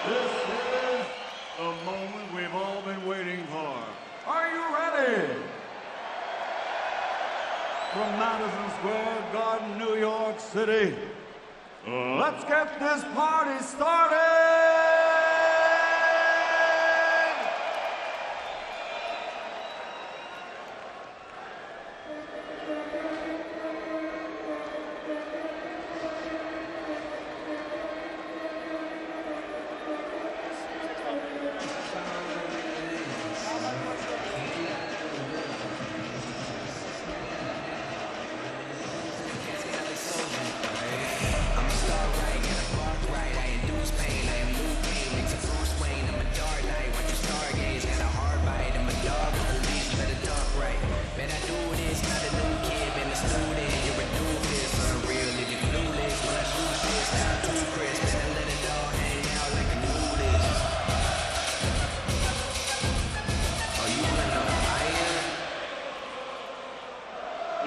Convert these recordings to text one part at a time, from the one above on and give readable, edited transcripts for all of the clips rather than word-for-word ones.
This is the moment we've all been waiting for. Are you ready? From Madison Square Garden, New York City, let's get this party started!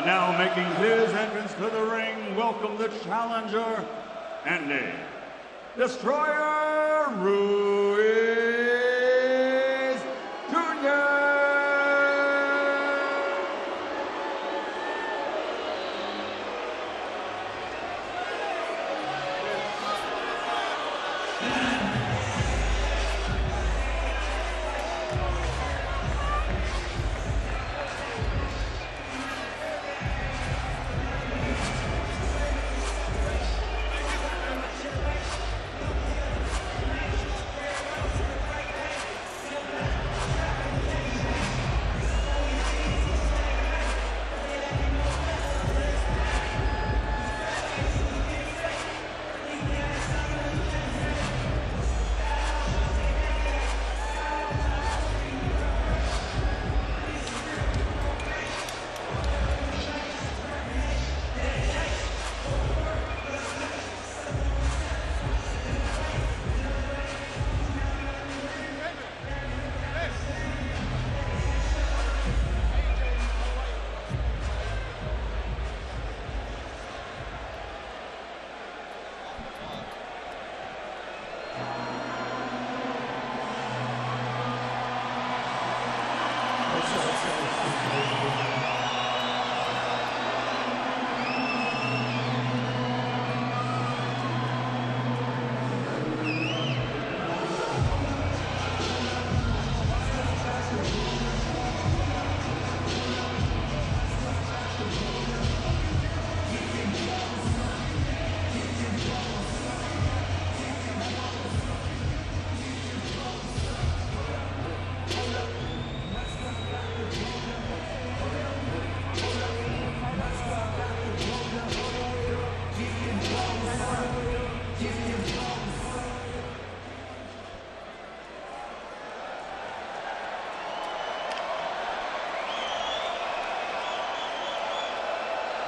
Now making his entrance to the ring, welcome the challenger and the Destroyer, Ruiz Jr.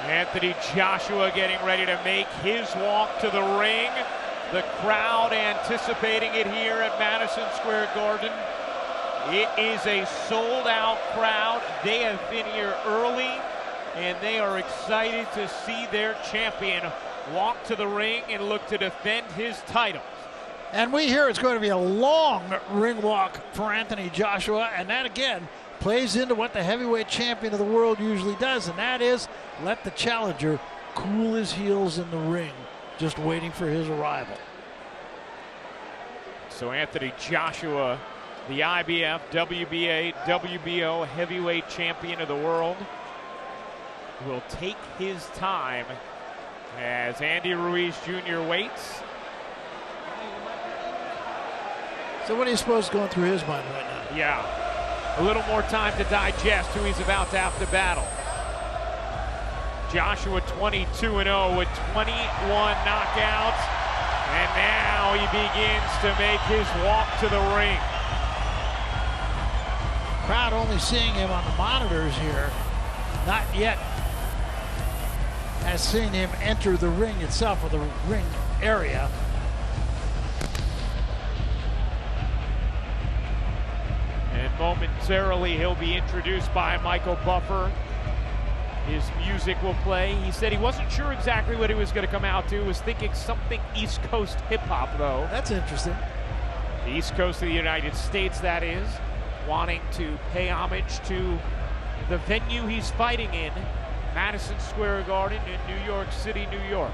Anthony Joshua getting ready to make his walk to the ring. The crowd anticipating it here at Madison Square Garden. It is a sold-out crowd. They have been here early, and they are excited to see their champion walk to the ring and look to defend his title. And we hear it's going to be a long ring walk for Anthony Joshua, and that again plays into what the heavyweight champion of the world usually does, and that is let the challenger cool his heels in the ring, just waiting for his arrival. So Anthony Joshua, the IBF, WBA, WBO heavyweight champion of the world, will take his time as Andy Ruiz Jr. waits. So what do you suppose is going through his mind right now? Yeah, a little more time to digest who he's about to have to battle. Joshua 22-0 with 21 knockouts, and now he begins to make his walk to the ring. Crowd only seeing him on the monitors here, not yet has seen him enter the ring itself, or the ring area. And momentarily he'll be introduced by Michael Buffer. His music will play. He said he wasn't sure exactly what he was going to come out to. Was thinking something East Coast hip hop though. That's interesting. the East Coast of the United States, that is, wanting to pay homage to the venue he's fighting in, Madison Square Garden in New York City, New York.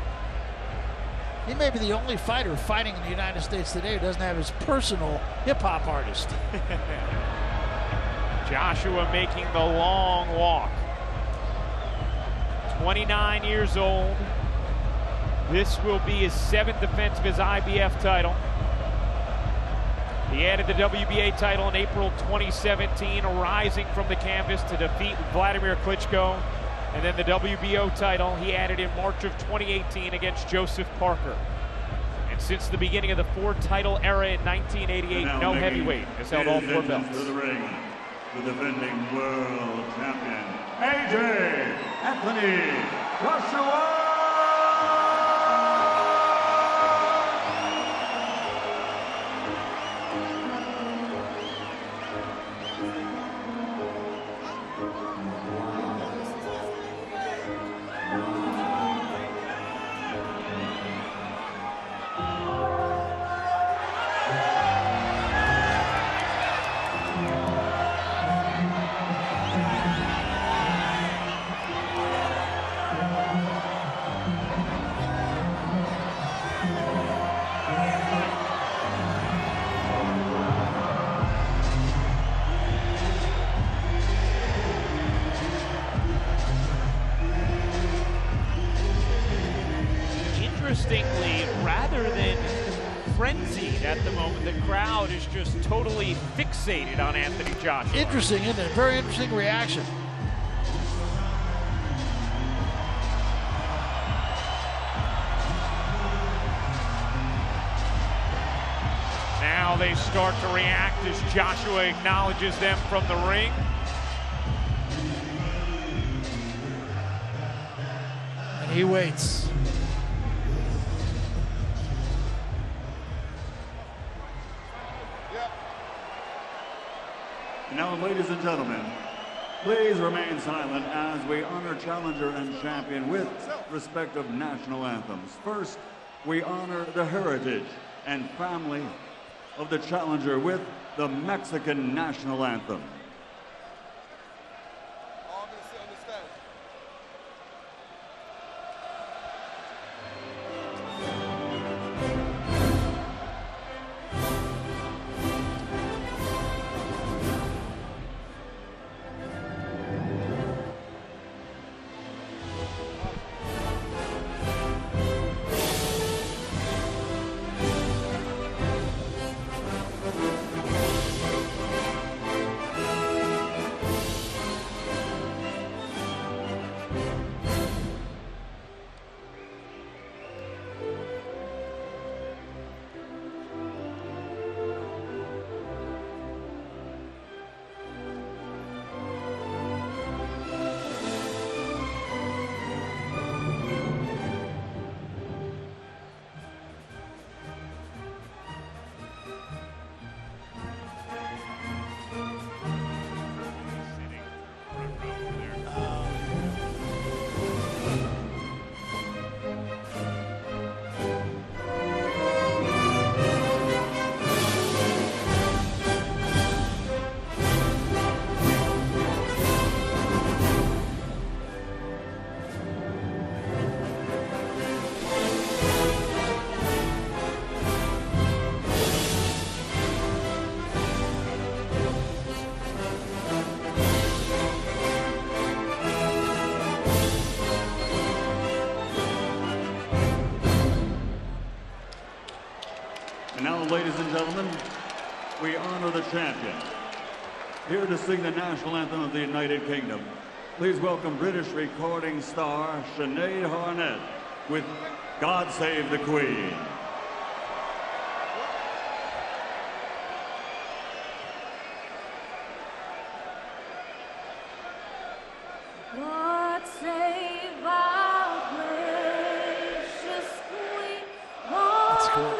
He may be the only fighter fighting in the United States today who doesn't have his personal hip-hop artist. Joshua making the long walk. 29 years old. This will be his 7th defense of his IBF title. He added the WBA title in April 2017, rising from the canvas to defeat Vladimir Klitschko. And then the WBO title he added in March of 2018 against Joseph Parker. And since the beginning of the 4-title era in 1988, no heavyweight has held all 4 belts. To the ring, the defending world champion, AJ Anthony Joshua! Interestingly, rather than frenzied at the moment, the crowd is just totally fixated on Anthony Joshua. Interesting, isn't it? Very interesting reaction. Now they start to react as Joshua acknowledges them from the ring. And he waits. Now, ladies and gentlemen, please remain silent as we honor challenger and champion with respective national anthems. First, we honor the heritage and family of the challenger with the Mexican national anthem. And now, ladies and gentlemen, we honor the champion. Here to sing the national anthem of the United Kingdom, please welcome British recording star Sinead Harnett with God Save the Queen. God save our gracious Queen. That's cool.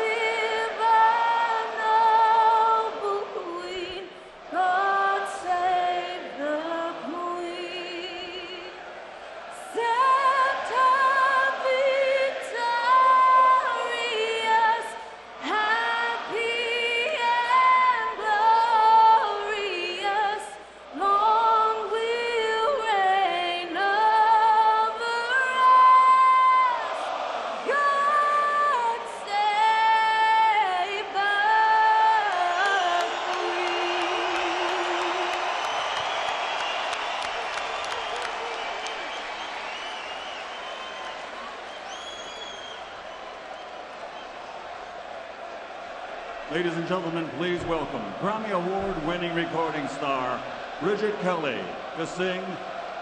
Ladies and gentlemen, please welcome Grammy Award-winning recording star Bridget Kelly to sing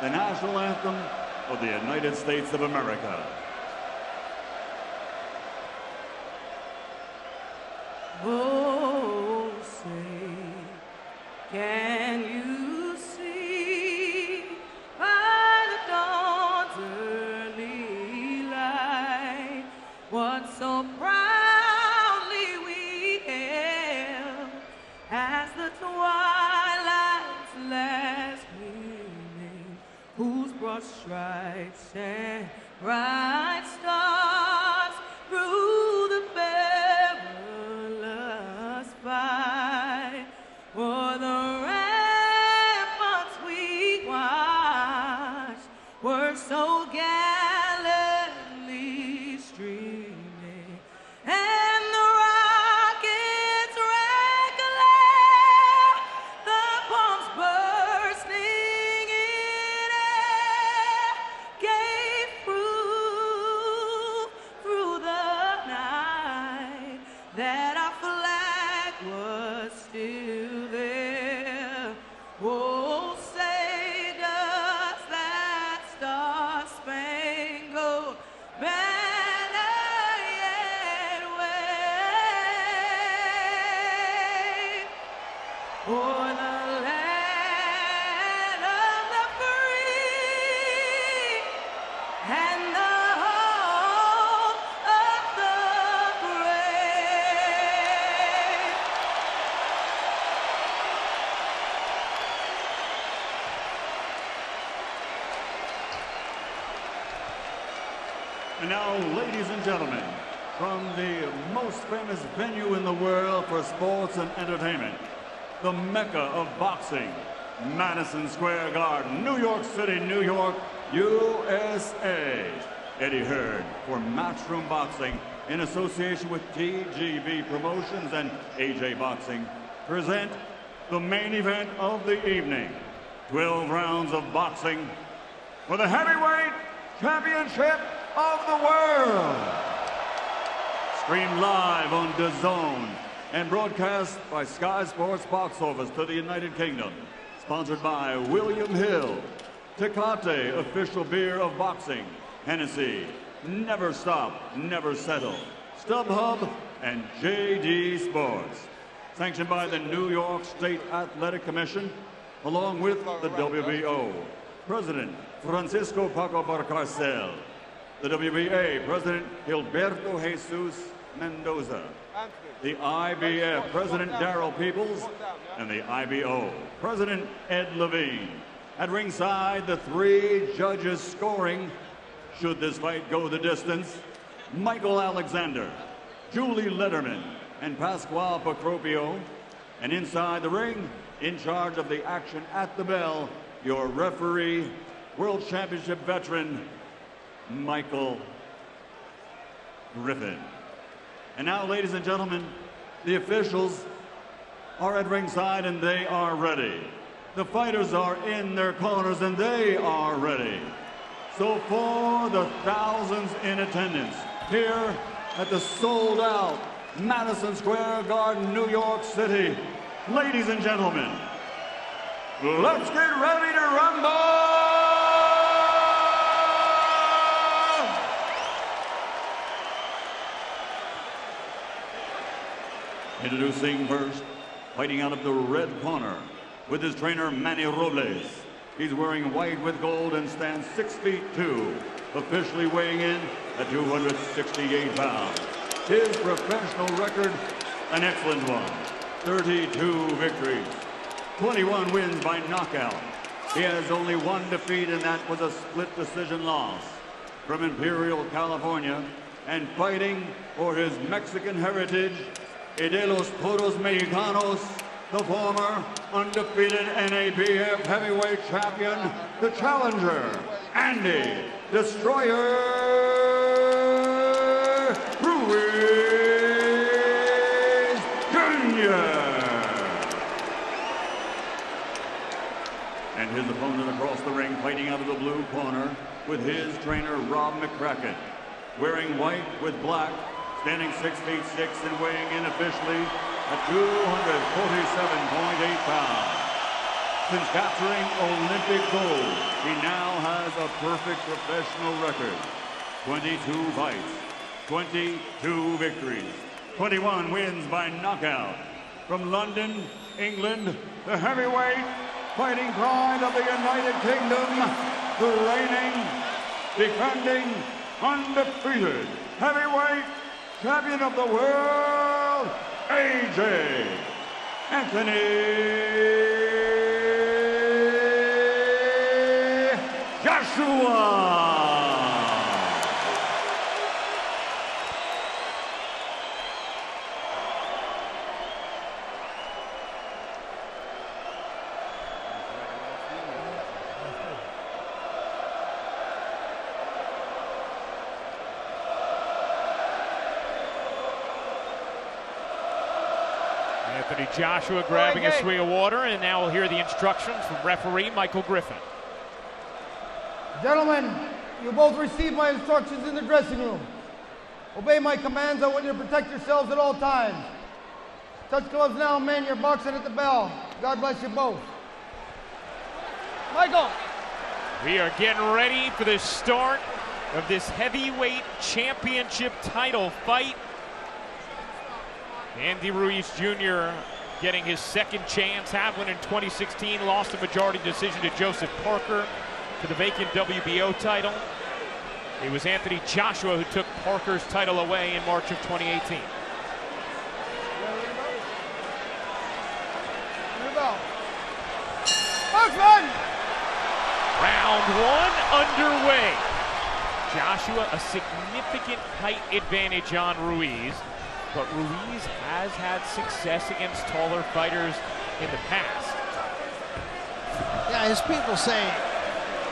the national anthem of the United States of America. Oh, say, can you see by the dawn's early light what so proudly we hailed as the twilight's last gleaming, whose broad stripes and bright stars through the perilous fight o'er the ramparts we watched were so gallantly streaming, and the rockets rang glare, the bombs bursting in air gave proof through the night that our flag was still there. Oh, say does that star-spangled banner yet wave o'er the land of the free and the home of the brave. And now, ladies and gentlemen, from the most famous venue in the world for sports and entertainment, the Mecca of boxing, Madison Square Garden, New York City, New York, USA. Eddie Hearn for Matchroom Boxing, in association with TGB Promotions and AJ Boxing, present the main event of the evening. 12 rounds of boxing for the heavyweight championship of the world. Streamed live on DAZN and broadcast by Sky Sports Box Office to the United Kingdom. Sponsored by William Hill, Tecate, official beer of boxing, Hennessy, Never Stop, Never Settle, StubHub, and JD Sports. Sanctioned by the New York State Athletic Commission, along with the WBO. President Francisco Paco Barcarcel. The WBA President Gilberto Jesus Mendoza. The IBF President Darrell Peoples. And the IBO President Ed Levine. At ringside, the three judges scoring, should this fight go the distance, Michael Alexander, Julie Letterman, and Pasquale Pacropio. And inside the ring, in charge of the action at the bell, your referee, World Championship veteran, Michael Griffin. And now, ladies and gentlemen, the officials are at ringside and they are ready. The fighters are in their corners and they are ready. So for the thousands in attendance here at the sold-out Madison Square Garden, New York City, ladies and gentlemen, let's get ready to rumble! Introducing first, fighting out of the red corner with his trainer Manny Robles. He's wearing white with gold and stands 6'2", officially weighing in at 268 pounds. His professional record, an excellent one. 32 victories, 21 wins by knockout. He has only one defeat, and that was a split decision loss. From Imperial, California, and fighting for his Mexican heritage, y de los puros mexicanos, the former undefeated NABF heavyweight champion, the challenger, Andy Destroyer Ruiz Jr. And his opponent across the ring, fighting out of the blue corner with his trainer, Rob McCracken. Wearing white with black, standing 6 feet 6 and weighing in officially at 247.8 pounds. Since capturing Olympic gold, he now has a perfect professional record. 22 fights, 22 victories, 21 wins by knockout. From London, England, the heavyweight fighting pride of the United Kingdom, the reigning, defending, undefeated heavyweight champion of the world, AJ Anthony Joshua. Anthony Joshua grabbing a swig of water, and now we'll hear the instructions from referee Michael Griffin. Gentlemen, you both received my instructions in the dressing room. Obey my commands. I want you to protect yourselves at all times. Touch gloves now, men. You're boxing at the bell. God bless you both. Michael. We are getting ready for the start of this heavyweight championship title fight. Andy Ruiz Jr. getting his second chance. Had one in 2016, lost a majority decision to Joseph Parker for the vacant WBO title. It was Anthony Joshua who took Parker's title away in March of 2018. Round one underway. Joshua, a significant height advantage on Ruiz, but Ruiz has had success against taller fighters in the past. Yeah, his people say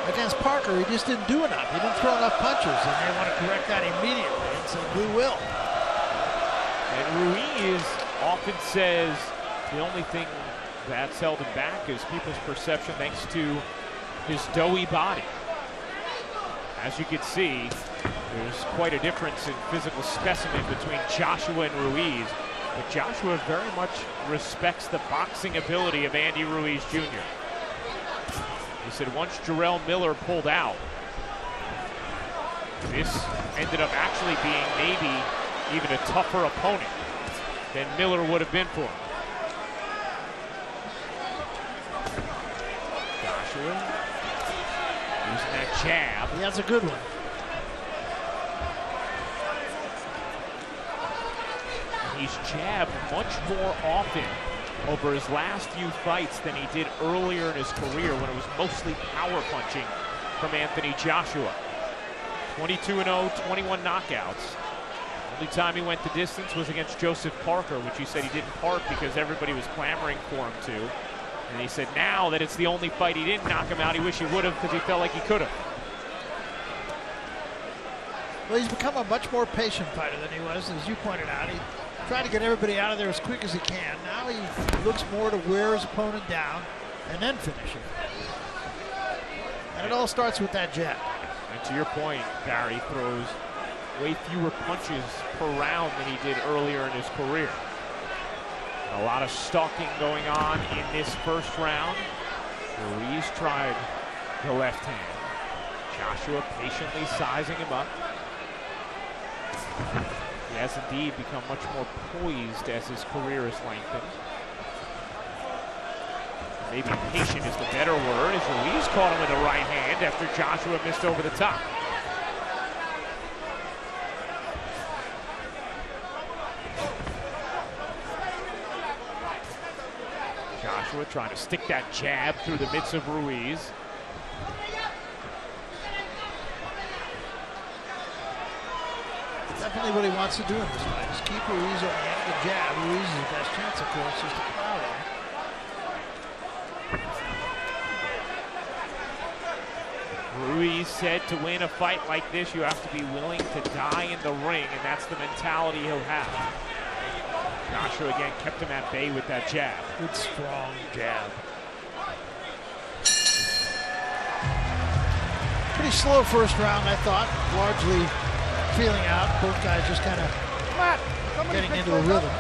against Parker, he just didn't do enough. He didn't throw enough punches, and they want to correct that immediately and say, we will. And Ruiz often says the only thing that's held him back is people's perception thanks to his doughy body. As you can see, there's quite a difference in physical specimen between Joshua and Ruiz, but Joshua very much respects the boxing ability of Andy Ruiz Jr. He said once Jarrell Miller pulled out, this ended up actually being maybe even a tougher opponent than Miller would have been for him. Joshua using that jab. Yeah, that's a good one. He's jabbed much more often over his last few fights than he did earlier in his career when it was mostly power punching from Anthony Joshua. 22-0, 21 knockouts. Only time he went the distance was against Joseph Parker, which he said he didn't part because everybody was clamoring for him to. And he said now that it's the only fight he didn't knock him out, he wished he would have because he felt like he could have. Well, he's become a much more patient fighter than he was, as you pointed out. He tried to get everybody out of there as quick as he can. Now he looks more to wear his opponent down and then finish him. And it all starts with that jab. And to your point, Barry throws way fewer punches per round than he did earlier in his career. A lot of stalking going on in this first round. Ruiz tried the left hand. Joshua patiently sizing him up. He has indeed become much more poised as his career has lengthened. Maybe patient is the better word, as Ruiz caught him with the right hand after Joshua missed over the top. Joshua trying to stick that jab through the midst of Ruiz. Definitely what he wants to do in this fight is keep Ruiz on the end of the jab. Ruiz's best chance, of course, is to crowd him. Ruiz said to win a fight like this, you have to be willing to die in the ring, and that's the mentality he'll have. Joshua again kept him at bay with that jab. Good strong jab. Pretty slow first round, I thought. Largely feeling out. Both guys just kind of mat. Somebody Getting pick into a those up. rhythm.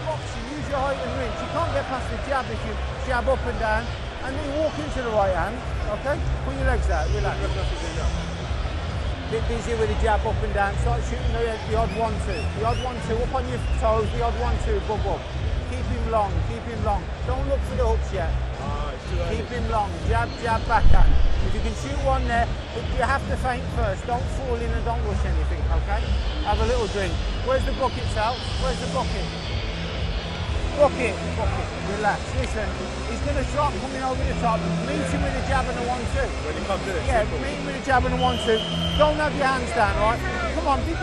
Boxing, use your height and reach. You can't get past the jab if you jab up and down and then walk into the right hand. Okay? Put your legs out, relax. Bit busy with the jab up and down. Start shooting the odd 1-2. The odd 1-2 up on your toes, the odd 1-2 above up. Keep him long, keep him long. Don't look for the hooks yet. Keep him long. Jab, jab, backhand. If you can shoot one there, but you have to feint first. Don't fall in and don't rush anything, okay? Have a little drink. Where's the bucket, Sal? Where's the bucket? Bucket, bucket. Relax. Listen, he's going to shot coming over the top. Meet him with a jab and a 1-2. When he comes in, yeah, meet him with a jab and a 1-2. Don't have your hands down, right? Come on, big.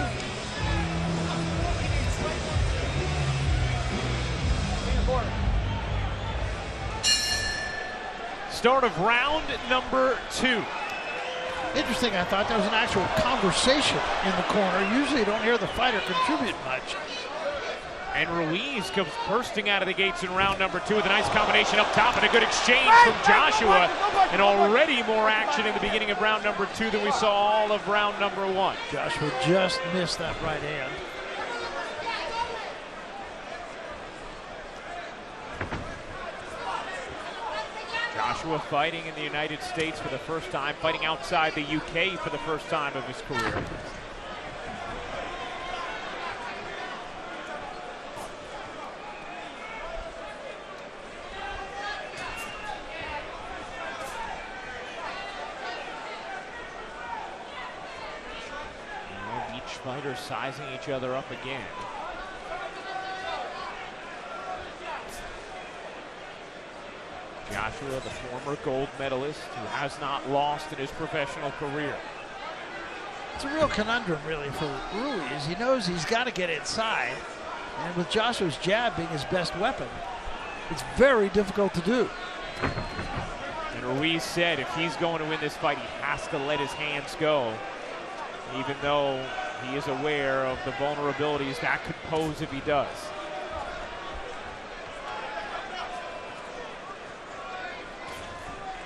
Start of round number 2. Interesting, I thought there was an actual conversation in the corner. Usually you don't hear the fighter contribute much. And Ruiz comes bursting out of the gates in round number 2 with a nice combination up top and a good exchange from Joshua. And already more action in the beginning of round number 2 than we saw all of round number 1. Joshua just missed that right hand. Joshua fighting in the United States for the first time, fighting outside the UK for the first time of his career. And each fighter sizing each other up again. Joshua, the former gold medalist who has not lost in his professional career. It's a real conundrum, really, for Ruiz. He knows he's got to get inside, and with Joshua's jab being his best weapon, it's very difficult to do. And Ruiz said if he's going to win this fight, he has to let his hands go, even though he is aware of the vulnerabilities that could pose if he does.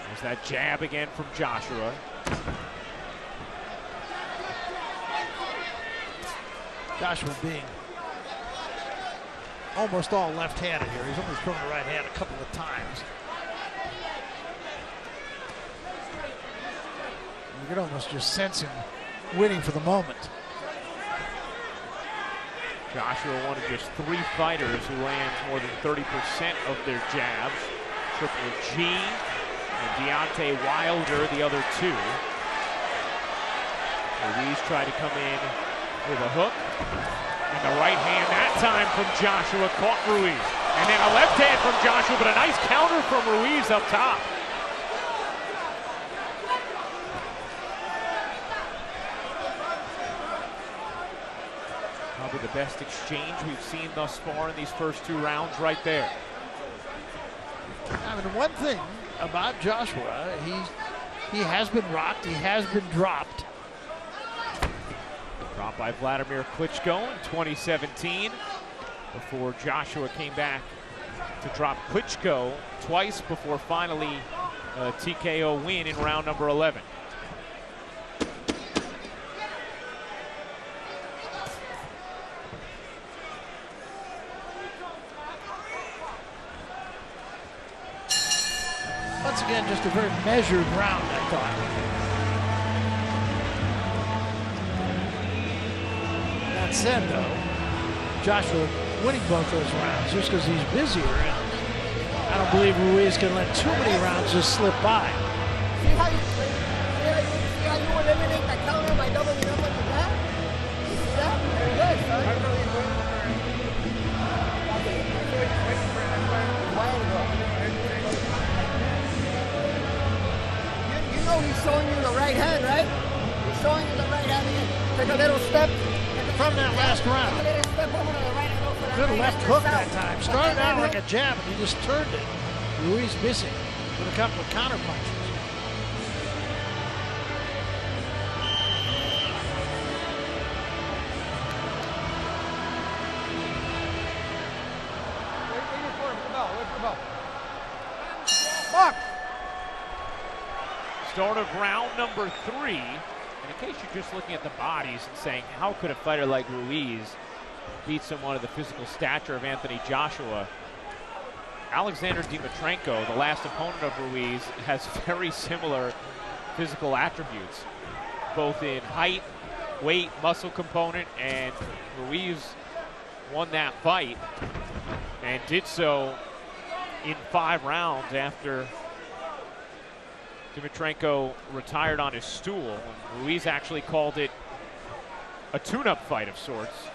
There's that jab again from Joshua. Joshua being almost all left-handed here. He's only thrown the right hand a couple of times. You can almost just sense him winning for the moment. Joshua, one of just 3 fighters who lands more than 30% of their jabs. Triple G and Deontay Wilder, the other 2. Ruiz tried to come in with a hook. And the right hand that time from Joshua caught Ruiz. And then a left hand from Joshua, but a nice counter from Ruiz up top. Probably the best exchange we've seen thus far in these first 2 rounds right there. I mean, one thing about Joshua, he has been rocked, he has been dropped. Dropped by Vladimir Klitschko in 2017 before Joshua came back to drop Klitschko twice before finally a TKO win in round number 11. Once again, just a very measured round, I thought. That said, though, Joshua winning both those rounds just because he's busier. And I don't believe Ruiz can let too many rounds just slip by. See how you eliminate that counter by doubling up like that? You see that? Very good, son. You know he's showing you the right hand, right? He's showing you the right hand again. Take a little step. From that last round. Good left hook that time. Started out like a jab, and he just turned it. Ruiz missing with a couple of counter punches. Start of round number 3. And in case you're just looking at the bodies and saying, how could a fighter like Ruiz beat someone of the physical stature of Anthony Joshua? Alexander Dimitrenko, the last opponent of Ruiz, has very similar physical attributes, both in height, weight, muscle component, and Ruiz won that fight and did so in 5 rounds after Dimitrenko retired on his stool. Ruiz actually called it a tune-up fight of sorts,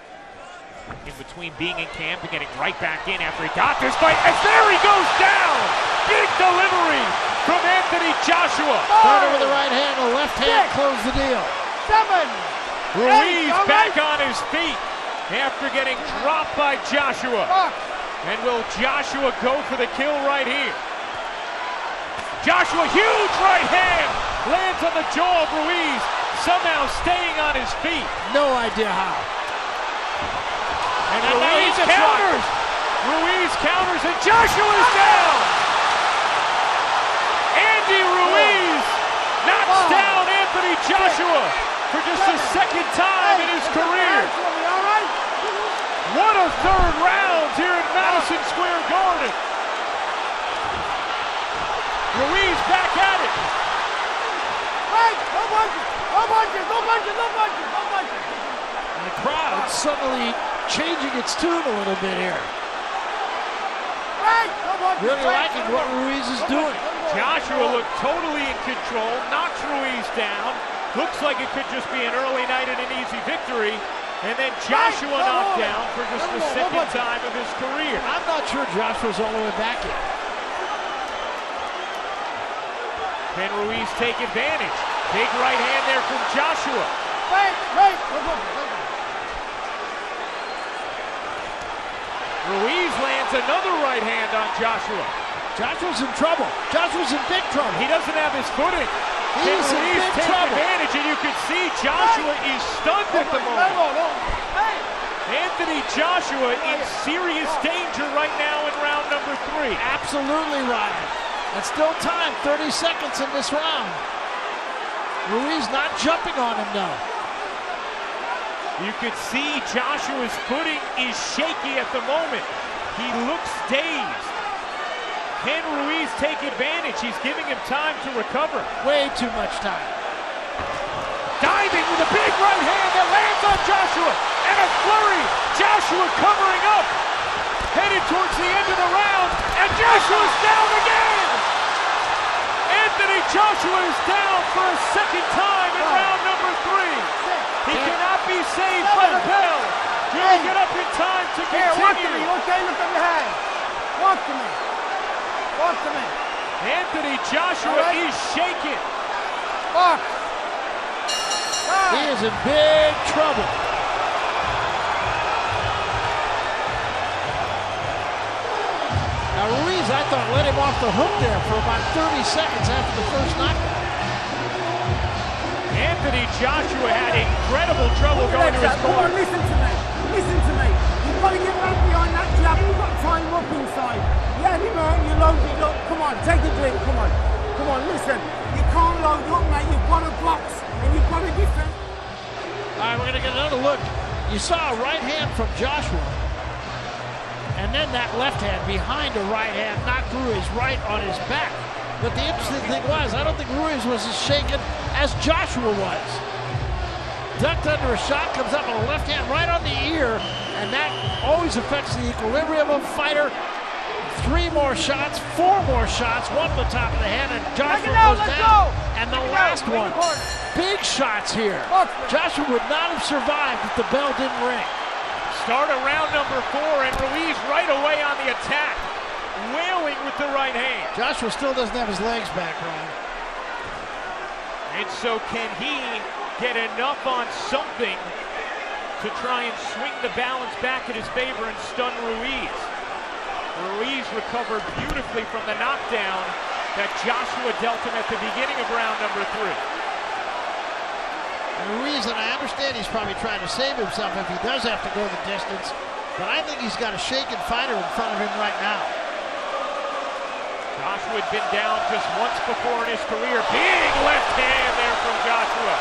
in between being in camp and getting right back in after he got this fight. And there he goes down! Big delivery from Anthony Joshua. Third over the right hand, the left hand closed the deal. 7. Ruiz back on his feet after getting dropped by Joshua. And will Joshua go for the kill right here? Joshua, huge right hand, lands on the jaw of Ruiz, somehow staying on his feet. No idea how. And Ruiz counters. Ruiz counters, and Joshua's down. Andy Ruiz knocks down Anthony Joshua for just the 2nd time in his career. What a 3rd round here at Madison Square Garden. Ruiz back at it. And the crowd suddenly changing its tune a little bit here. Really liking what Ruiz is doing. Joshua looked totally in control, knocks Ruiz down. Looks like it could just be an early night and an easy victory. And then Joshua knocked down for just the 2nd time of his career. I'm not sure Joshua's all the way back yet. Can Ruiz take advantage? Big right hand there from Joshua. Ruiz lands another right hand on Joshua. Joshua's in trouble. Joshua's in big trouble. He doesn't have his footing. Can He's in Ruiz big take trouble. advantage? And you can see Joshua is stunned at the moment. Anthony Joshua in serious danger right now in round number 3. Absolutely, Ryan. And still time, 30 seconds in this round. Ruiz not jumping on him now. You can see Joshua's footing is shaky at the moment. He looks dazed. Can Ruiz take advantage? He's giving him time to recover. Way too much time. Diving with a big right hand that lands on Joshua. And a flurry. Joshua covering up. Headed towards the end of the round. And Joshua's down again. Anthony Joshua is down for a 2nd time in round number 3. He cannot be saved by the bell. Will he get up in time to continue? Walk to me. Okay, look at your hand. Walk to me. Walk to me. Anthony Joshua is shaken. Walk. He is in big trouble. Now Ruiz, I thought, let him off the hook there for about 30 seconds after the first knockdown. Anthony Joshua had incredible trouble going to his Come on, corner. listen to me. Listen to me. You've got to get right behind that jab. You've got to try him up inside. You had him out, you load it up. Come on, take a drink. Come on. Come on, listen. You can't load up, mate. You've got to box and you've got to defend. All right, we're going to get another look. You saw a right hand from Joshua. And then that left hand behind a right hand knocked Ruiz right on his back. But the interesting thing was, I don't think Ruiz was as shaken as Joshua was. Ducked under a shot, comes up with a left hand right on the ear, and that always affects the equilibrium of a fighter. 3 more shots, 4 more shots, one to the top of the head, and Joshua goes down. And the last one, big shots here. Joshua would not have survived if the bell didn't ring. Start of round number 4, and Ruiz right away on the attack, wailing with the right hand. Joshua still doesn't have his legs back, Ryan. And so can he get enough on something to try and swing the balance back in his favor and stun Ruiz? Ruiz recovered beautifully from the knockdown that Joshua dealt him at the beginning of round number 3. And Ruiz, and I understand he's probably trying to save himself if he does have to go the distance, but I think he's got a shaken fighter in front of him right now. Joshua had been down just once before in his career. Big left hand there from Joshua.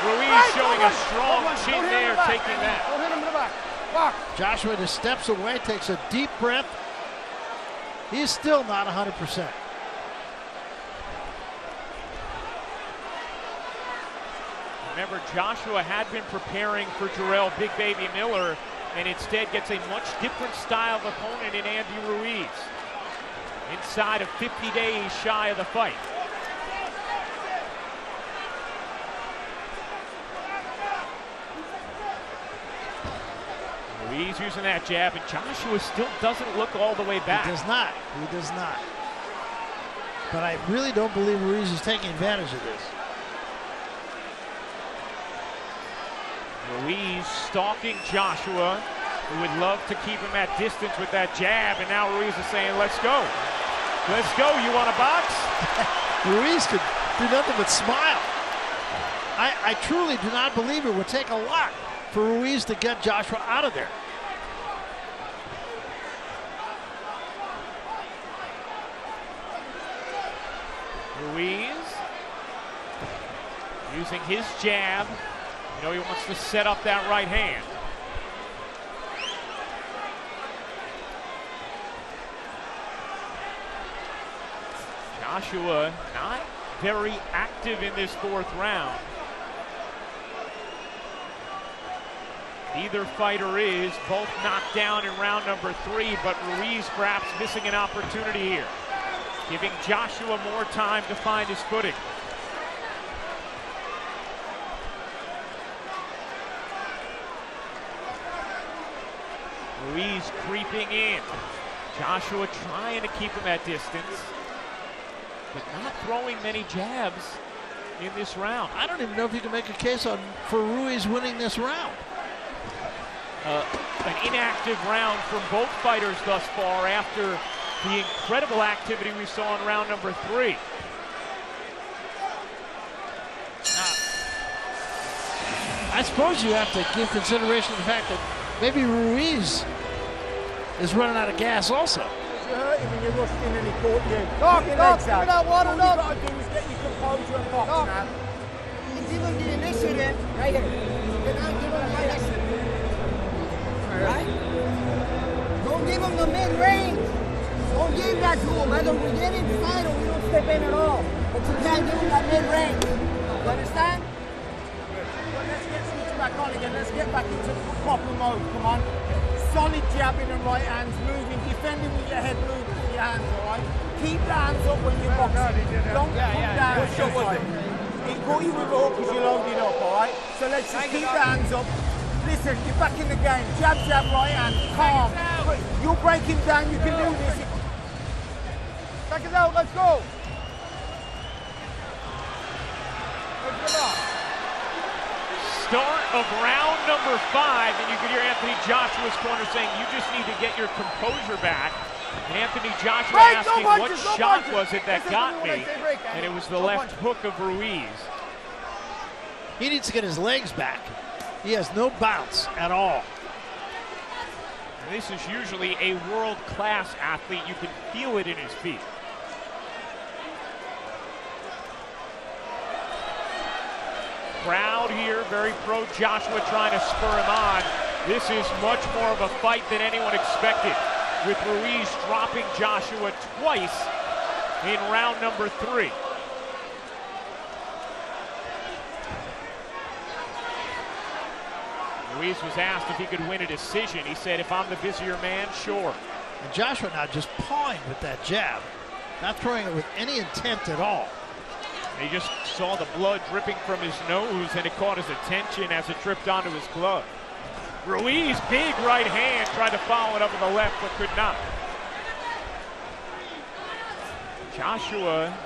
Ruiz showing a strong chin there, taking that. Don't hit him in the back. Back. Joshua just steps away, takes a deep breath. He's still not 100%. Remember, Joshua had been preparing for Jarrell Big Baby Miller, and instead gets a much different style of opponent in Andy Ruiz. Inside of 50 days shy of the fight. Ruiz using that jab, and Joshua still doesn't look all the way back. He does not. He does not. But I really don't believe Ruiz is taking advantage of this. Ruiz stalking Joshua, who would love to keep him at distance with that jab, and now Ruiz is saying, let's go. Let's go, you want a box? Ruiz could do nothing but smile. I truly do not believe it would take a lot for Ruiz to get Joshua out of there. Ruiz using his jab. You know, he wants to set up that right hand. Joshua not very active in this fourth round. Neither fighter is. Both knocked down in round number 3, but Ruiz perhaps missing an opportunity here, giving Joshua more time to find his footing. Ruiz creeping in. Joshua trying to keep him at distance, but not throwing many jabs in this round. I don't even know if you can make a case for Ruiz winning this round. An inactive round from both fighters thus far after the incredible activity we saw in round number 3. I suppose you have to give consideration to the fact that maybe Ruiz is running out of gas also. You hurt him and you rushed in and he caught you. Dog, Get your dog, legs give me out. that water, All dog. you got to do is get your composure and box now. He's even the initiative right here. You're not giving him my lesson. Alright? Don't give him the mid-range. Don't give that to him. Either we get inside or we don't step in at all. But you can't give him that mid-range. You understand? Well, let's get switched back on again. Let's get back into proper mode. Come on. Solid jabbing and right hands, moving, defending with your head, moving with your hands, all right? Keep the hands up when you're boxing. Don't come down. What shot was it? He caught you with a hook because you're loaded up, all right? So let's just keep the hands up. Listen, you're back in the game. Jab, jab, right hand, calm. You'll break him down, you can do this. Back it out, let's go. Let's go back. Start of round number 5, and you can hear Anthony Joshua's corner saying, you just need to get your composure back. And Anthony Joshua asking, what shot was it that got me? And it was the left hook of Ruiz. He needs to get his legs back. He has no bounce at all. And this is usually a world-class athlete. You can feel it in his feet. Crowd here, very pro Joshua, trying to spur him on. This is much more of a fight than anyone expected, with Ruiz dropping Joshua twice in round number 3. Ruiz was asked if he could win a decision. He said, if I'm the busier man, sure. And Joshua now just pawing with that jab, not throwing it with any intent at all. He just saw the blood dripping from his nose, and it caught his attention as it dripped onto his glove. Ruiz, big right hand, tried to follow it up with the left, but could not. Joshua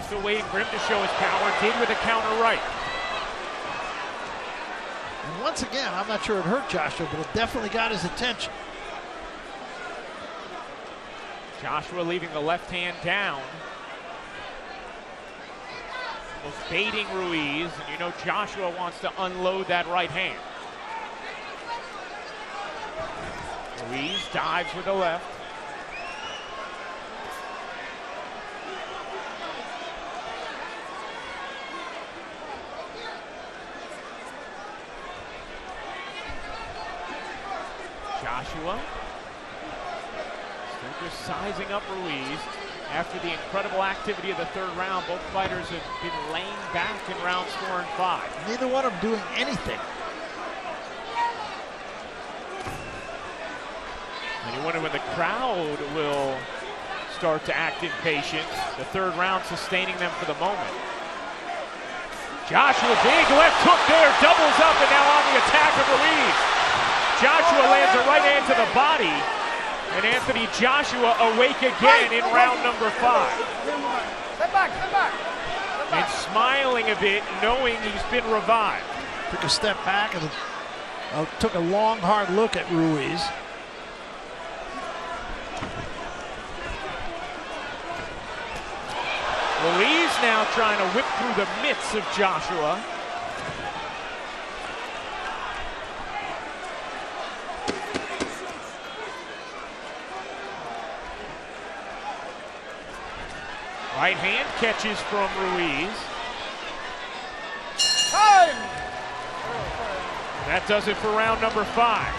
still waiting for him to show his power, did with a counter right. And once again, I'm not sure it hurt Joshua, but it definitely got his attention. Joshua leaving the left hand down. Was baiting Ruiz, and you know Joshua wants to unload that right hand. Ruiz dives with the left. Joshua still just sizing up Ruiz. After the incredible activity of the third round, both fighters have been laying back in rounds 4 and 5. Neither one of them doing anything. And you wonder when the crowd will start to act impatient. The third round sustaining them for the moment. Joshua, big left hook there, doubles up, and now on the attack of Ruiz. Joshua lands a right hand to the body, and Anthony Joshua awake again in round number 5. Step back, step back. And smiling a bit, knowing he's been revived. Took a step back and took a long, hard look at Ruiz. Ruiz now trying to whip through the mitts of Joshua. Right hand catches from Ruiz. Time! That does it for round number 5.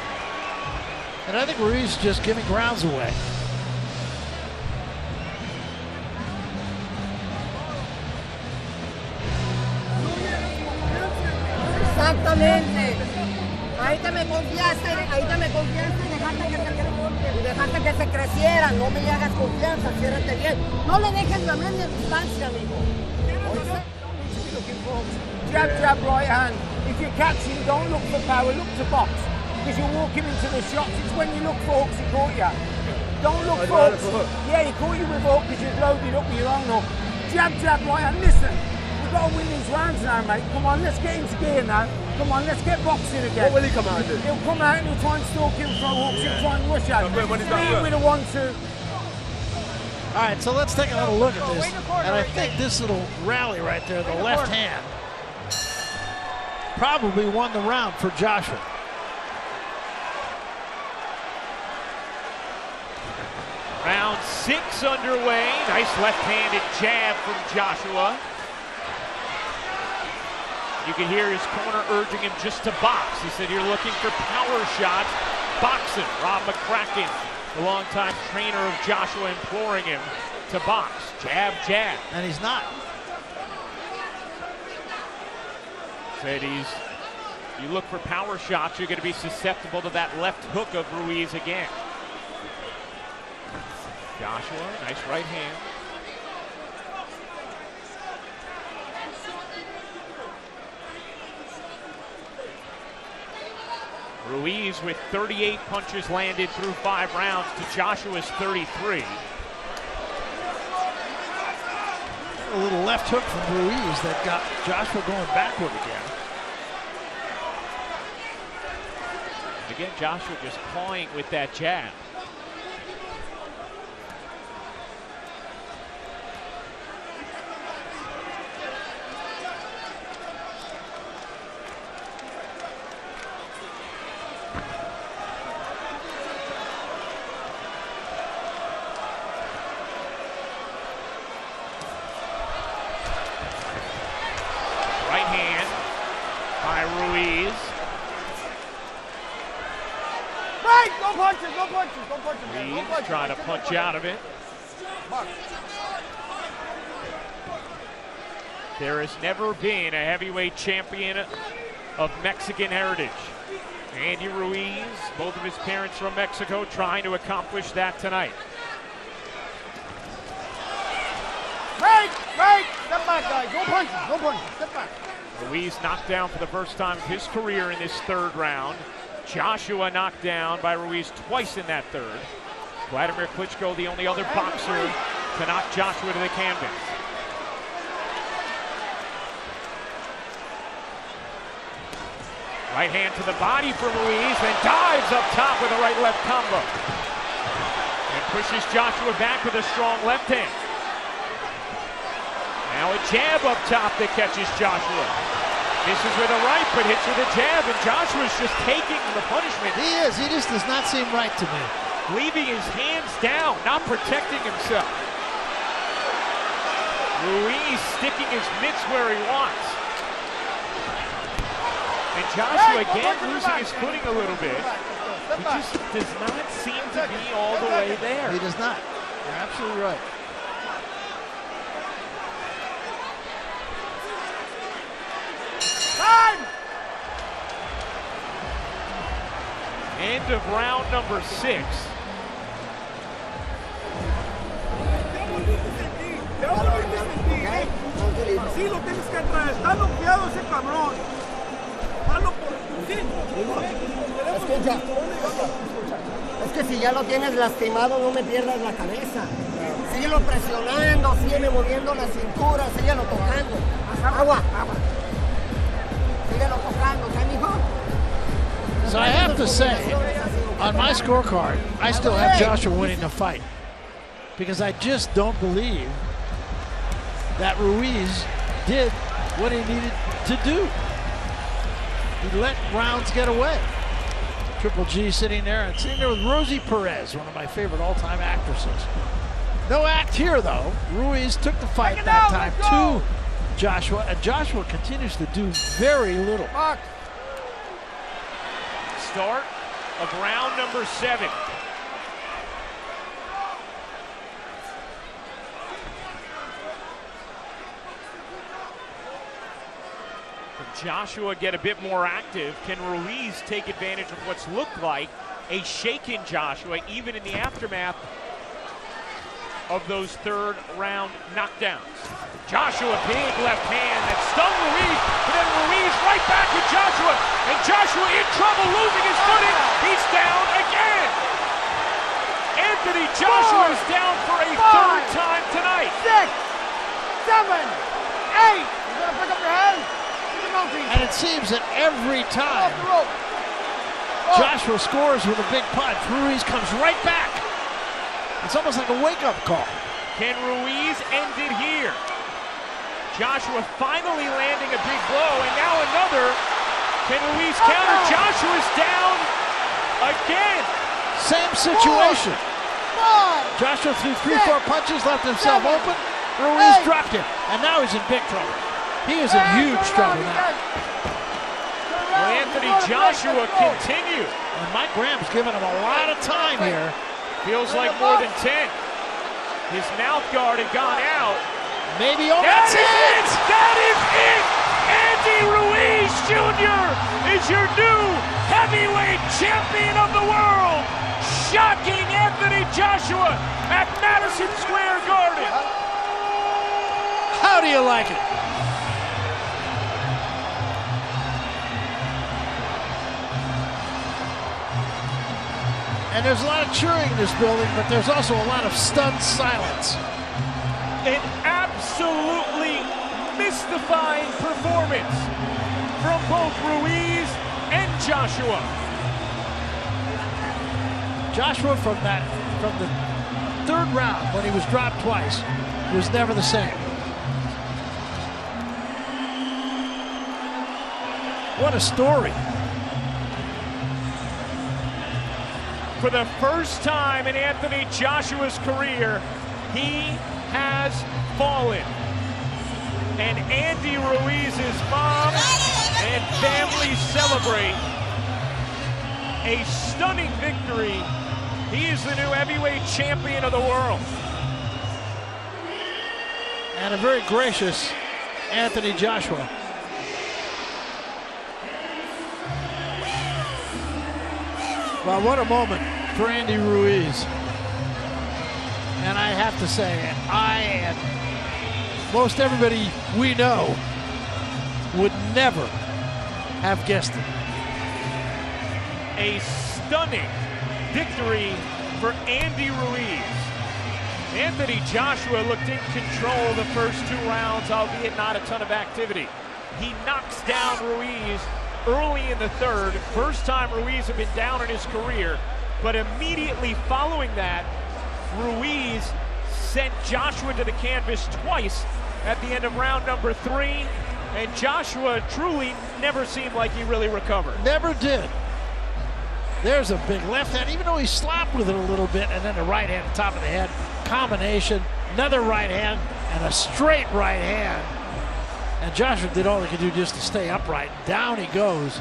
And I think Ruiz is just giving rounds away. Exactamente. Ahí te me confiaste y dejaste que se creciera. No me le hagas confianza, ciérrate bien. No le dejes la media distancia, amigo. Jab, jab, right hand. If you're catching, don't look for power, look to box. Because you're walking into the shots. It's when you look for hooks, he caught you. Don't look for hooks. Yeah, he caught you with a hook because you've loaded up with your own hook. Jab, jab, right hand. Listen, we've got to win these rounds now, mate. Come on, let's get into gear now. Come on, let's get boxing again. What will he come out and do? He'll come out and he'll try and stalk him, throw hooks, he'll try and rush out. When he's done Lead with a 1-2. All right, so let's take a little look at this. And I think this little rally right there, the left hand, probably won the round for Joshua. Round 6 underway. Nice left-handed jab from Joshua. You can hear his corner urging him just to box. He said, you're looking for power shots. Boxing. Rob McCracken, the longtime trainer of Joshua, imploring him to box. Jab, jab. And he's not. Said you look for power shots, you're going to be susceptible to that left hook of Ruiz again. Joshua, nice right hand. Ruiz with 38 punches landed through 5 rounds to Joshua's 33. A little left hook from Ruiz that got Joshua going backward again. And again, Joshua just pawing with that jab. Right hand by Ruiz. Right! No punches, no punches, no punches, man. No Ruiz punches. trying to punch out of it. Mark. There has never been a heavyweight champion of Mexican heritage. Andy Ruiz, both of his parents from Mexico, trying to accomplish that tonight. Right! Right! Step back, guys. No punches, no punches. Step back. Ruiz knocked down for the first time of his career in this third round. Joshua knocked down by Ruiz twice in that third. Vladimir Klitschko, the only other boxer to knock Joshua to the canvas. Right hand to the body for Ruiz, and dives up top with a right-left combo. And pushes Joshua back with a strong left hand. Now a jab up top that catches Joshua. Misses with a right, but hits with a jab, and Joshua's just taking the punishment. He is. He just does not seem right to me. Leaving his hands down, not protecting himself. Ruiz sticking his mitts where he wants. And Joshua again losing his footing a little bit. He just does not seem to be all the way there. He does not. You're absolutely right. Time! End of round number 6. Sí, lo tienes que traer. Está bloqueado ese cabrón. Malo por... Escucha. Es que si ya lo tienes lastimado, no me pierdas la cabeza. Síguelo presionando, sígueme moviendo la cintura, síguelo tocando. Agua. Síguelo tocando, ¿ok, mijo? So I have to say, on my scorecard, I still have Joshua winning the fight because I just don't believe that Ruiz did what he needed to do. He let rounds get away. Triple G sitting there with Rosie Perez, one of my favorite all-time actresses. No act here, though. Ruiz took the fight that time to Joshua, and Joshua continues to do very little. Start of round number 7. Can Joshua get a bit more active? Can Ruiz take advantage of what's looked like a shaken Joshua, even in the aftermath of those third round knockdowns? Joshua, big left hand that stung Ruiz, and then Ruiz right back at Joshua, and Joshua in trouble, losing his footing. He's down again. Anthony Joshua is down for a third time tonight. 6, 7, 8. You gotta pick up your head. And it seems that every time Joshua scores with a big punch, Ruiz comes right back. It's almost like a wake-up call. Can Ruiz end it here? Joshua finally landing a big blow, and now another. Can Ruiz counter? Joshua's down again. Same situation. Joshua threw 3-4 punches, left himself open. Ruiz dropped him, and now he's in big trouble. He is in huge trouble now. Well, Anthony Joshua continues. And Mike Graham's giving him a lot of time here. Feels like more than 10. His mouth guard had gone out. Maybe over. That's it! That is it! Andy Ruiz Jr. is your new heavyweight champion of the world! Shocking Anthony Joshua at Madison Square Garden. How do you like it? And there's a lot of cheering in this building, but there's also a lot of stunned silence. An absolutely mystifying performance from both Ruiz and Joshua. Joshua from the third round, when he was dropped twice, was never the same. What a story. For the first time in Anthony Joshua's career, he has fallen. And Andy Ruiz's mom and family celebrate a stunning victory. He is the new heavyweight champion of the world. And a very gracious Anthony Joshua. Well, what a moment for Andy Ruiz. And I have to say, I and most everybody we know would never have guessed it. A stunning victory for Andy Ruiz. Anthony Joshua looked in control the first 2 rounds, albeit not a ton of activity. He knocks down Ruiz early in the third. First time Ruiz had been down in his career, but immediately following that, Ruiz sent Joshua to the canvas twice at the end of round number 3, and Joshua truly never seemed like he really recovered. Never did. There's a big left hand, even though he slapped with it a little bit, and then the right hand, top of the head, combination, another right hand, and a straight right hand. And Joshua did all he could do just to stay upright. Down he goes.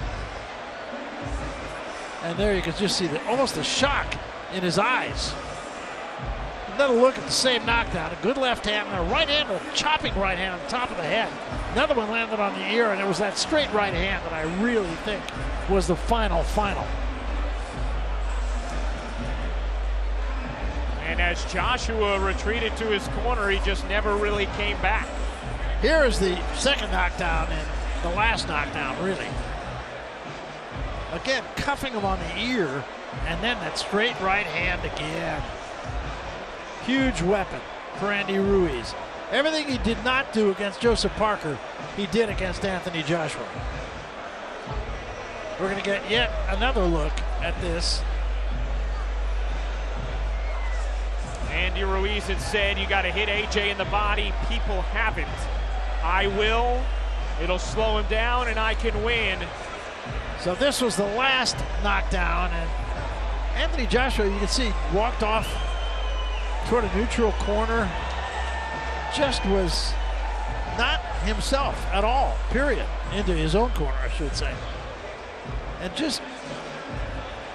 And there you can just see almost the shock in his eyes. Another look at the same knockdown. A good left hand and a right hand, a chopping right hand on the top of the head. Another one landed on the ear, and it was that straight right hand that I really think was the final. And as Joshua retreated to his corner, he just never really came back. Here is the second knockdown and the last knockdown, really. Again, cuffing him on the ear, and then that straight right hand again. Huge weapon for Andy Ruiz. Everything he did not do against Joseph Parker, he did against Anthony Joshua. We're going to get yet another look at this. Andy Ruiz had said, you got to hit AJ in the body. People haven't. I will. It'll slow him down, and I can win. So this was the last knockdown, and Anthony Joshua, you can see, walked off toward a neutral corner. Just was not himself at all, period. Into his own corner, I should say. And just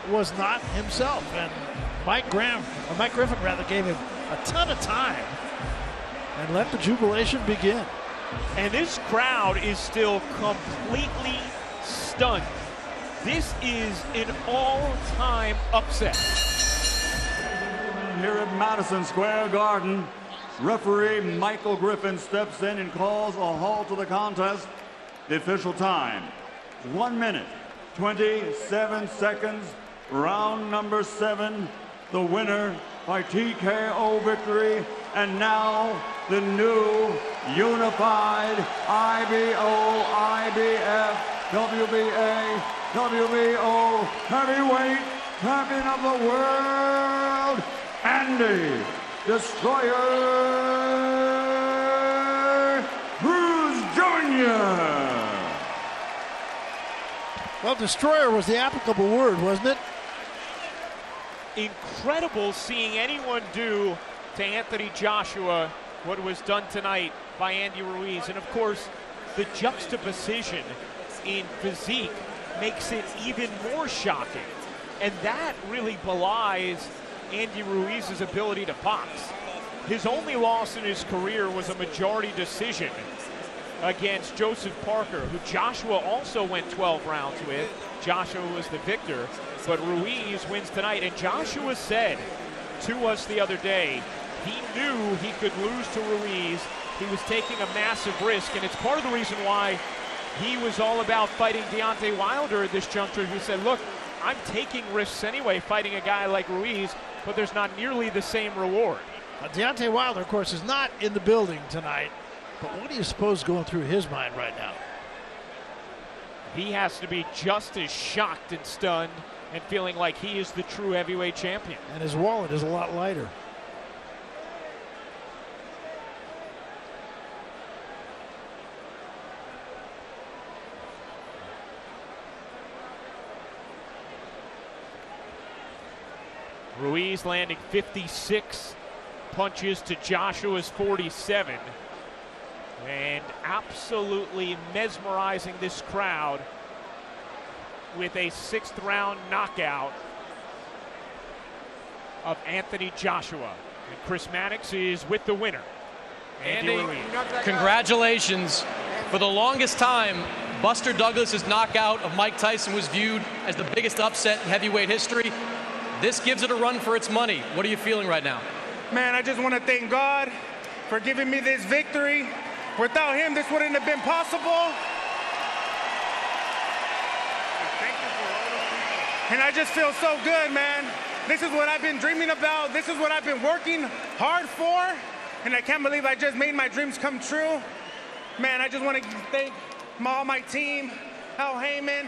was not himself. And Mike Griffin gave him a ton of time and let the jubilation begin. And this crowd is still completely stunned. This is an all-time upset. Here at Madison Square Garden, referee Michael Griffin steps in and calls a halt to the contest. The official time, 1 minute, 27 seconds, round number 7. The winner by TKO victory, and now the new unified IBO, IBF, WBA, WBO heavyweight champion of the world, Andy Destroyer Ruiz Jr. Well, Destroyer was the applicable word, wasn't it? Incredible seeing anyone do to Anthony Joshua what was done tonight by Andy Ruiz. And of course, the juxtaposition in physique makes it even more shocking. And that really belies Andy Ruiz's ability to box. His only loss in his career was a majority decision against Joseph Parker, who Joshua also went 12 rounds with. Joshua was the victor, but Ruiz wins tonight. And Joshua said to us the other day, he knew he could lose to Ruiz. He was taking a massive risk, and it's part of the reason why he was all about fighting Deontay Wilder at this juncture. He said, look, I'm taking risks anyway fighting a guy like Ruiz, but there's not nearly the same reward. Deontay Wilder, of course, is not in the building tonight, but what do you suppose is going through his mind right now? He has to be just as shocked and stunned and feeling like he is the true heavyweight champion. And his wallet is a lot lighter. Ruiz landing 56 punches to Joshua's 47. And absolutely mesmerizing this crowd with a 6th round knockout of Anthony Joshua. And Chris Mannix is with the winner, Andy Ruiz. Congratulations. For the longest time, Buster Douglas's knockout of Mike Tyson was viewed as the biggest upset in heavyweight history. This gives it a run for its money. What are you feeling right now? Man, I just want to thank God for giving me this victory. Without him, this wouldn't have been possible. Thank you for all those people. And I just feel so good, man. This is what I've been dreaming about. This is what I've been working hard for. And I can't believe I just made my dreams come true. Man, I just want to thank all my team, Al Heyman,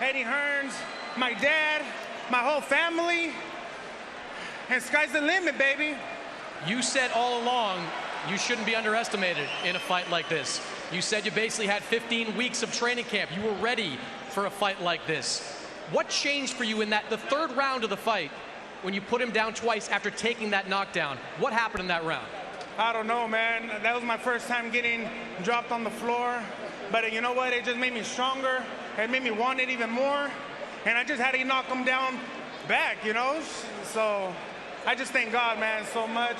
Eddie Hearns, my dad, my whole family. And sky's the limit, baby. You said all along you shouldn't be underestimated in a fight like this. You said you basically had 15 weeks of training camp. You were ready for a fight like this. What changed for you in the 3rd round of the fight when you put him down twice after taking that knockdown? What happened in that round? I don't know, man. That was my first time getting dropped on the floor. But you know what? It just made me stronger. It made me want it even more. and I just had to knock him down back, you know? So I just thank God, man, so much.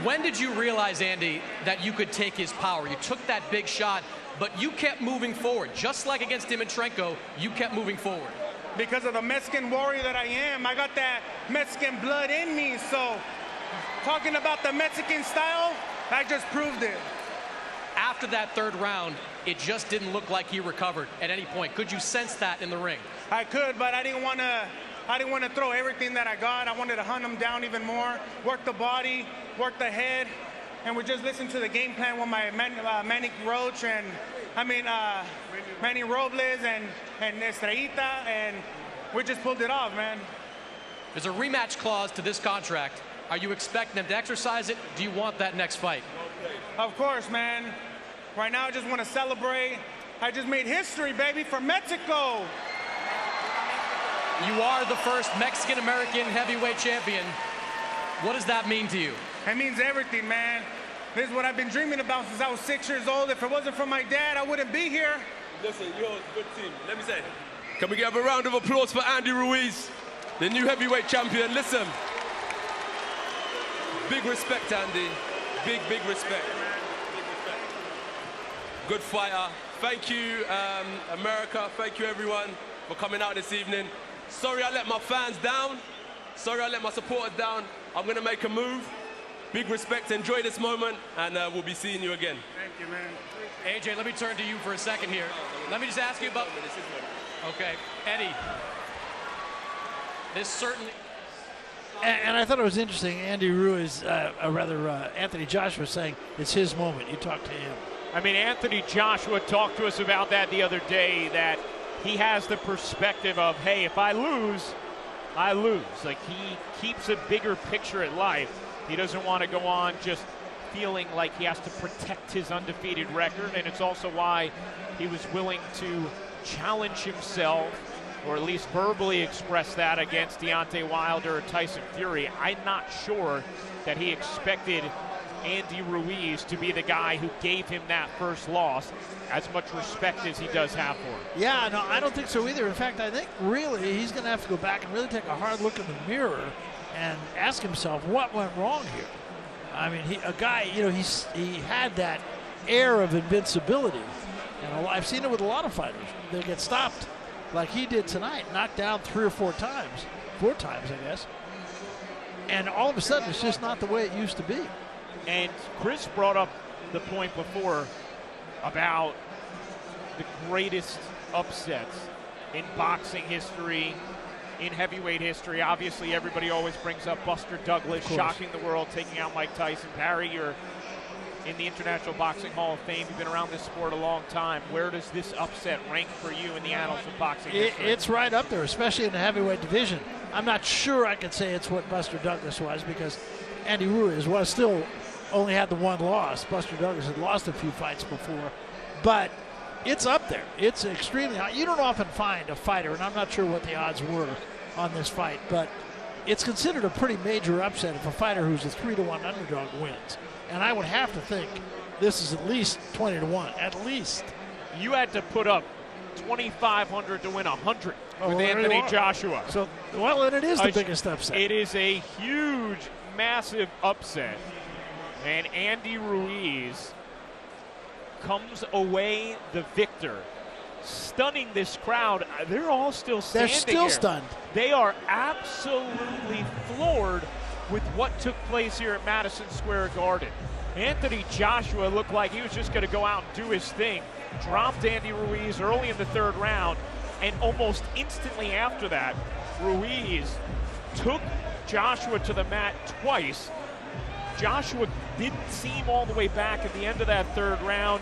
When did you realize, Andy, that you could take his power? You took that big shot, but you kept moving forward. Just like against Dimitrenko, you kept moving forward. Because of the Mexican warrior that I am, I got that Mexican blood in me. So talking about the Mexican style, I just proved it. After that third round, it just didn't look like he recovered at any point. Could you sense that in the ring? I could, but I didn't want to throw everything that I got. I wanted to hunt him down even more, work the body, work the head, and we just listened to the game plan with my Manny Roach and Manny Robles and Estrellita, and we just pulled it off, man. There's a rematch clause to this contract. Are you expecting them to exercise it? Do you want that next fight? Of course, man. Right now, I just want to celebrate. I just made history, baby, for Mexico. You are the first Mexican-American heavyweight champion. What does that mean to you? It means everything, man. This is what I've been dreaming about since I was 6 years old. If it wasn't for my dad, I wouldn't be here. Listen, you're a good team. Let me say, can we give a round of applause for Andy Ruiz, the new heavyweight champion? Listen, big respect, Andy. Big, big respect. Big respect. Good fighter. Thank you, America. Thank you, everyone, for coming out this evening. Sorry I let my fans down. Sorry I let my supporters down. I'm going to make a move. Big respect. Enjoy this moment, and we'll be seeing you again. Thank you, man. AJ, let me turn to you for a second here. Let me just ask you about... Okay, Eddie. This certainly... And I thought it was interesting, Andy Ruiz, Anthony Joshua saying it's his moment. You talked to him. I mean, Anthony Joshua talked to us about that the other day, that he has the perspective of, hey, if I lose, I lose. Like, he keeps a bigger picture at life. He doesn't want to go on just feeling like he has to protect his undefeated record, and it's also why he was willing to challenge himself, or at least verbally express that, against Deontay Wilder or Tyson Fury. I'm not sure that he expected Andy Ruiz to be the guy who gave him that first loss, as much respect as he does have for him. Yeah, no, I don't think so either. In fact, I think really he's going to have to go back and really take a hard look in the mirror and ask himself what went wrong here. I mean, he had that air of invincibility, and I've seen it with a lot of fighters. They get stopped like he did tonight, knocked down 3 or 4 times, 4 times, I guess, and all of a sudden it's just not the way it used to be. And Chris brought up the point before about the greatest upsets in boxing history, in heavyweight history. Obviously, everybody always brings up Buster Douglas shocking the world, taking out Mike Tyson. Barry, you're in the International Boxing Hall of Fame. You've been around this sport a long time. Where does this upset rank for you in the annals of boxing history? It's right up there, especially in the heavyweight division. I'm not sure I could say it's what Buster Douglas was, because Andy Ruiz was still only had the 1 loss. Buster Douglas had lost a few fights before, but it's up there. It's extremely high. You don't often find a fighter, and I'm not sure what the odds were on this fight, but it's considered a pretty major upset if a fighter who's a 3-1 underdog wins. And I would have to think this is at least 20-1, at least. You had to put up 2,500 to win 100 with Anthony Joshua. So, well, and it is the biggest upset. It is a huge, massive upset. And Andy Ruiz comes away the victor, stunning this crowd. They're all still standing. They're still stunned. They are absolutely floored with what took place here at Madison Square Garden. Anthony Joshua looked like he was just going to go out and do his thing. Dropped Andy Ruiz early in the 3rd round, and almost instantly after that, Ruiz took Joshua to the mat twice. Joshua didn't seem all the way back at the end of that 3rd round.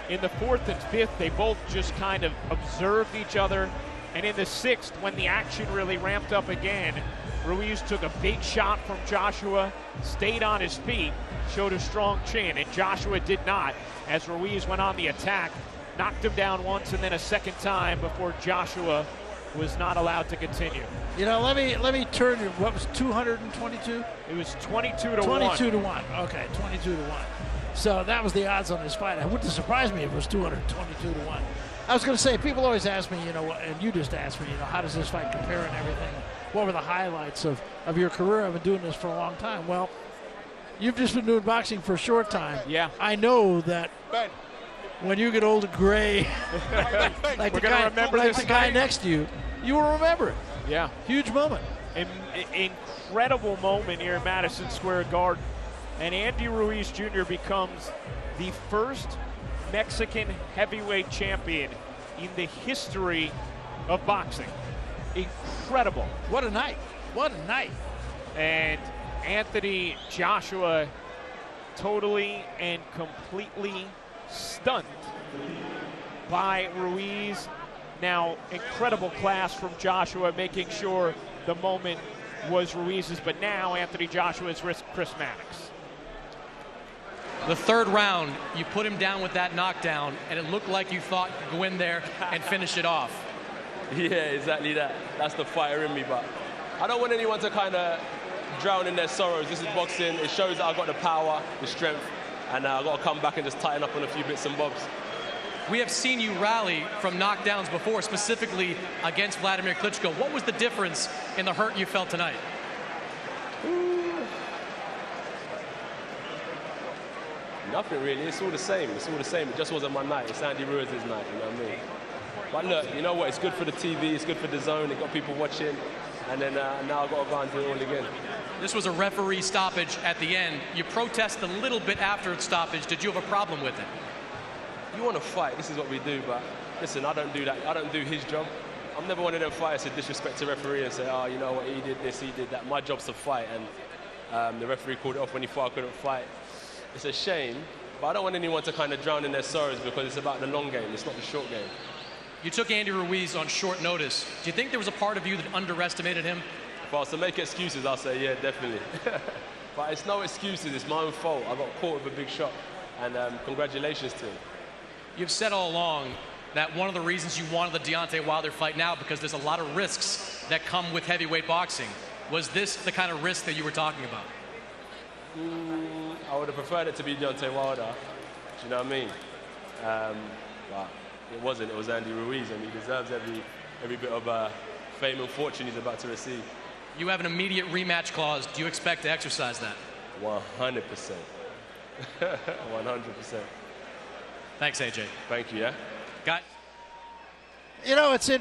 In the 4th and 5th, they both just kind of observed each other. And in the 6th, when the action really ramped up again, Ruiz took a big shot from Joshua, stayed on his feet, showed a strong chin, and Joshua did not, as Ruiz went on the attack, knocked him down once and then a second time before Joshua was not allowed to continue. You know, let me turn to, what was 222? It was 22 to 1. 22 to 1. Okay, 22 to 1. So that was the odds on this fight. It wouldn't surprise me if it was 222 to 1. I was going to say, people always ask me, and you just asked me, how does this fight compare and everything? What were the highlights of your career? I've been doing this for a long time. Well, you've just been doing boxing for a short time. Yeah. I know that when you get old and gray, like the guy next to you, you will remember it. Yeah. Huge moment. Incredible moment here in Madison Square Garden. And Andy Ruiz Jr. becomes the first Mexican heavyweight champion in the history of boxing. Incredible. What a night. What a night. And Anthony Joshua totally and completely stunned by Ruiz. Now, incredible class from Joshua, making sure the moment was Ruiz's, but now Anthony Joshua's Chris Mannix. The third round, you put him down with that knockdown, and it looked like you thought you could go in there and finish it off. Yeah, exactly that. That's the fighter in me, but I don't want anyone to kind of drown in their sorrows. This is boxing. It shows that I've got the power, the strength, and I've got to come back and just tighten up on a few bits and bobs. We have seen you rally from knockdowns before, specifically against Vladimir Klitschko. What was the difference in the hurt you felt tonight? Nothing really. It's all the same. It's all the same. It just wasn't my night. It's Andy Ruiz's night, you know what I mean? But look, you know what? It's good for the TV. It's good for the zone. It got people watching. And then now I've got to go and do it all again. This was a referee stoppage at the end. You protested a little bit after its stoppage. Did you have a problem with it? You want to fight. This is what we do. But listen, I don't do that. I don't do his job. I'm never one of them fighters to disrespect a referee and say, oh, you know what? He did this, he did that. My job's to fight. And the referee called it off when he thought I couldn't fight. It's a shame, but I don't want anyone to kind of drown in their sorrows because it's about the long game. It's not the short game. You took Andy Ruiz on short notice. Do you think there was a part of you that underestimated him? If I was to make excuses, I'll say, yeah, definitely. But it's no excuses. It's my own fault. I got caught with a big shot. And congratulations to him. You've said all along that one of the reasons you wanted the Deontay Wilder fight now because there's a lot of risks that come with heavyweight boxing. Was this the kind of risk that you were talking about? I would have preferred it to be Deontay Wilder. Do you know what I mean? But it wasn't. It was Andy Ruiz, and he deserves every bit of fame and fortune he's about to receive. You have an immediate rematch clause. Do you expect to exercise that? 100%. 100%. Thanks, AJ. Thank you, yeah? Guys. It's interesting.